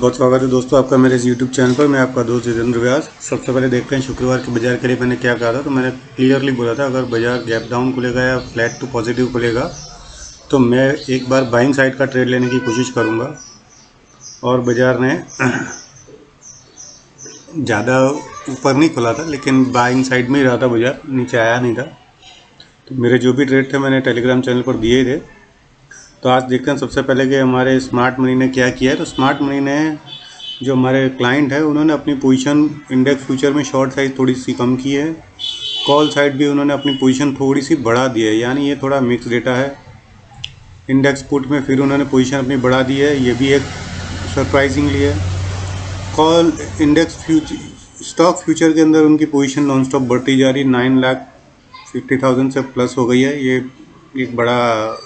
बहुत स्वागत है दोस्तों आपका मेरे इस YouTube चैनल पर। मैं आपका दोस्त जितेंद्र व्यास। सबसे पहले देखते हैं शुक्रवार के बाजार के लिए मैंने क्या कहा था। तो मैंने क्लियरली बोला था अगर बाजार गैप डाउन खुलेगा या फ्लैट टू पॉजिटिव खुलेगा तो मैं एक बार बाइंग साइड का ट्रेड लेने की कोशिश करूंगा। और बाजार ने ज़्यादा ऊपर नहीं खुला था लेकिन बाइंग साइड में ही रहा था, बाजार नीचे आया नहीं था। तो मेरे जो भी ट्रेड थे मैंने टेलीग्राम चैनल पर दिए थे। तो आज देखते हैं सबसे पहले कि हमारे स्मार्ट मनी ने क्या किया है। तो स्मार्ट मनी ने, जो हमारे क्लाइंट है, उन्होंने अपनी पोजीशन इंडेक्स फ्यूचर में शॉर्ट साइज थोड़ी सी कम की है। कॉल साइड भी उन्होंने अपनी पोजीशन थोड़ी सी बढ़ा दी है, यानी ये थोड़ा मिक्स डेटा है। इंडेक्स पुट में फिर उन्होंने पोजीशन अपनी बढ़ा दी है, ये भी एक सरप्राइजिंगली है। कॉल इंडेक्स स्टॉक फ्यूचर के अंदर उनकी पोजीशन नॉन स्टॉप बढ़ती जा रही, 9,50,000 से प्लस हो गई है। ये एक बड़ा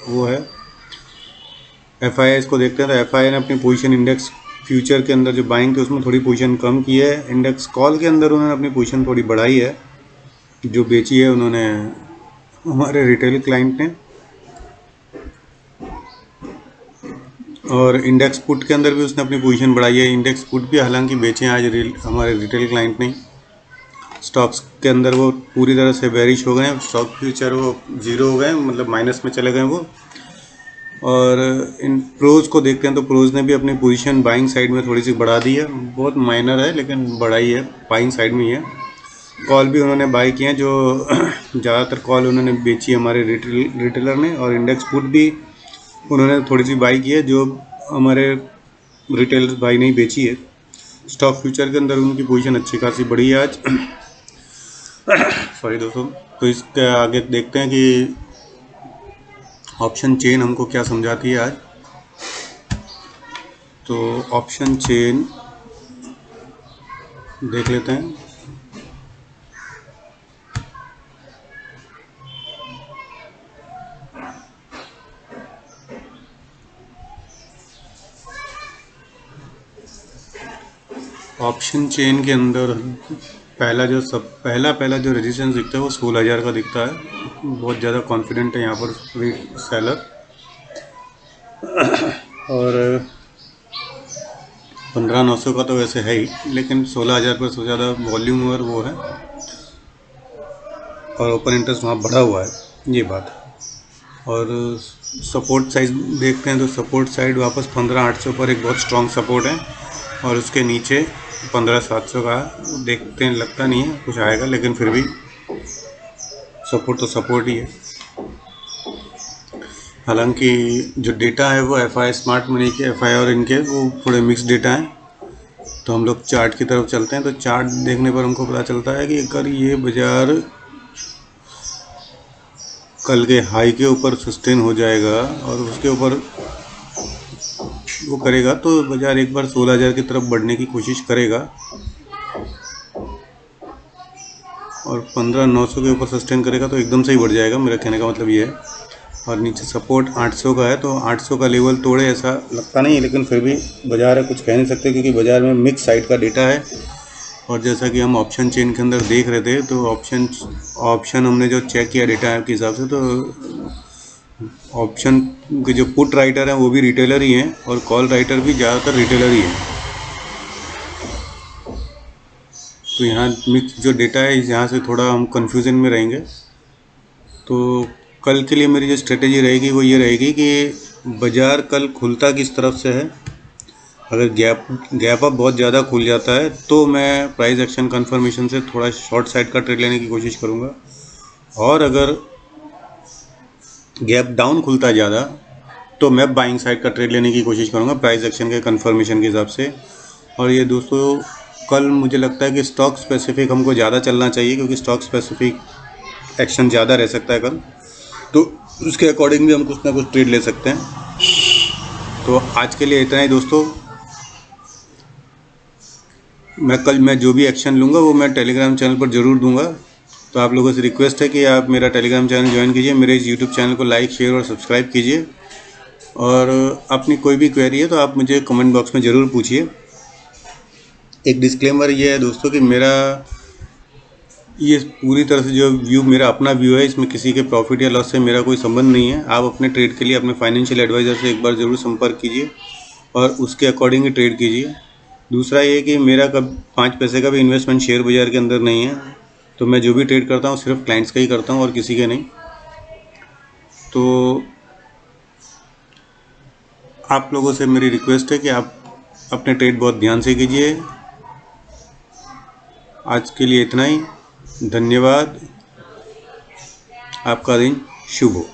वो है। FII को देखते हैं तो FII ने अपनी पोजीशन इंडेक्स फ्यूचर के अंदर जो बाइंग थी उसमें थोड़ी पोजीशन कम की है। इंडेक्स कॉल के अंदर उन्होंने अपनी पोजीशन थोड़ी बढ़ाई है, जो बेची है उन्होंने हमारे रिटेल क्लाइंट ने। और इंडेक्स पुट के अंदर भी उसने अपनी पोजीशन बढ़ाई है। इंडेक्स पुट भी हालांकि बेचे हैं आज हमारे रिटेल क्लाइंट ने। स्टॉक्स के अंदर वो पूरी तरह से बेरिश हो गए हैं, स्टॉक फ्यूचर वो जीरो हो गए, मतलब माइनस में चले गए वो। और इन प्रोज को देखते हैं तो प्रोज ने भी अपनी पोजीशन बाइंग साइड में थोड़ी सी बढ़ा दी है, बहुत माइनर है लेकिन बढ़ाई है, बाइंग साइड में ही है। कॉल भी उन्होंने बाई किए हैं, जो ज़्यादातर कॉल उन्होंने बेची हमारे रिटेलर ने। और इंडेक्स पुट भी उन्होंने थोड़ी सी बाई की है, जो हमारे रिटेलर भाई ने ही बेची है। स्टॉक फ्यूचर के अंदर उनकी पोजीशन अच्छी खासी बढ़ी है आज। सॉरी दोस्तों। तो इसके आगे देखते हैं कि ऑप्शन चेन हमको क्या समझाती है आज। तो ऑप्शन चेन देख लेते हैं। ऑप्शन चेन के अंदर पहला जो रेजिस्टेंस दिखता है वो 16,000 का दिखता है। बहुत ज़्यादा कॉन्फिडेंट है यहाँ पर सेलर। और 15,900 का तो वैसे है ही, लेकिन 16,000 पर सबसे ज़्यादा वॉल्यूम और वो है, और ओपन इंटरेस्ट वहाँ बढ़ा हुआ है, ये बात है। और सपोर्ट साइज देखते हैं तो सपोर्ट साइड वापस 15,800 पर एक बहुत स्ट्रॉन्ग सपोर्ट है, और उसके नीचे 15,700 का देखते हैं, लगता नहीं है कुछ आएगा, लेकिन फिर भी सपोर्ट तो सपोर्ट ही है। हालांकि जो डेटा है वो FI स्मार्ट मनी के FI और इनके वो थोड़े मिक्स डेटा हैं। तो हम लोग चार्ट की तरफ चलते हैं। तो चार्ट देखने पर हमको पता चलता है कि अगर ये बाजार कल के हाई के ऊपर सस्टेन हो जाएगा और उसके ऊपर वो करेगा तो बाजार एक बार 16,000 की तरफ बढ़ने की कोशिश करेगा, और 15,900 के ऊपर सस्टेन करेगा तो एकदम से ही बढ़ जाएगा, मेरा कहने का मतलब ये है। और नीचे सपोर्ट 800 का है, तो 800 का लेवल तोड़े ऐसा लगता नहीं है, लेकिन फिर भी बाजार है, कुछ कह नहीं सकते, क्योंकि बाजार में मिक्स साइड का डेटा है। और जैसा कि हम ऑप्शन चेन के अंदर देख रहे थे, तो ऑप्शन हमने जो चेक किया डेटा के हिसाब से, तो ऑप्शन के जो पुट राइटर हैं वो भी रिटेलर ही हैं, और कॉल राइटर भी ज़्यादातर रिटेलर ही हैं। तो यहाँ मिक्स जो डेटा है, यहाँ से थोड़ा हम कंफ्यूजन में रहेंगे। तो कल के लिए मेरी जो स्ट्रेटेजी रहेगी वो ये रहेगी कि बाज़ार कल खुलता किस तरफ से है। अगर गैप अप बहुत ज़्यादा खुल जाता है तो मैं प्राइस एक्शन कन्फर्मेशन से थोड़ा शॉर्ट साइड का ट्रेड लेने की कोशिश करूँगा, और अगर गैप डाउन खुलता है ज़्यादा तो मैं बाइंग साइड का ट्रेड लेने की कोशिश करूँगा प्राइस एक्शन के कन्फर्मेशन के हिसाब से। और ये दोस्तों, कल मुझे लगता है कि स्टॉक स्पेसिफिक हमको ज़्यादा चलना चाहिए, क्योंकि स्टॉक स्पेसिफिक एक्शन ज़्यादा रह सकता है कल, तो उसके अकॉर्डिंग भी हम कुछ ना कुछ ट्रेड ले सकते हैं। तो आज के लिए इतना ही दोस्तों। मैं जो भी एक्शन लूँगा वो मैं टेलीग्राम चैनल पर ज़रूर दूँगा। तो आप लोगों से रिक्वेस्ट है कि आप मेरा टेलीग्राम चैनल ज्वाइन कीजिए, मेरे इस यूट्यूब चैनल को लाइक, शेयर और सब्सक्राइब कीजिए। और अपनी कोई भी क्वेरी है तो आप मुझे कमेंट बॉक्स में ज़रूर पूछिए। एक डिस्क्लेमर ये है दोस्तों कि मेरा ये पूरी तरह से जो व्यू मेरा अपना व्यू है, इसमें किसी के प्रॉफिट या लॉस से मेरा कोई संबंध नहीं है। आप अपने ट्रेड के लिए अपने फाइनेंशियल एडवाइज़र से एक बार ज़रूर संपर्क कीजिए। और उसके अकॉर्डिंग ही ट्रेड कीजिए। दूसरा ये कि मेरा कब 5 पैसे का भी इन्वेस्टमेंट शेयर बाज़ार के अंदर नहीं है, तो मैं जो भी ट्रेड करता हूँ सिर्फ क्लाइंट्स का ही करता हूँ और किसी के नहीं। तो आप लोगों से मेरी रिक्वेस्ट है कि आप अपने ट्रेड बहुत ध्यान से कीजिए। आज के लिए इतना ही। धन्यवाद। आपका दिन शुभ हो।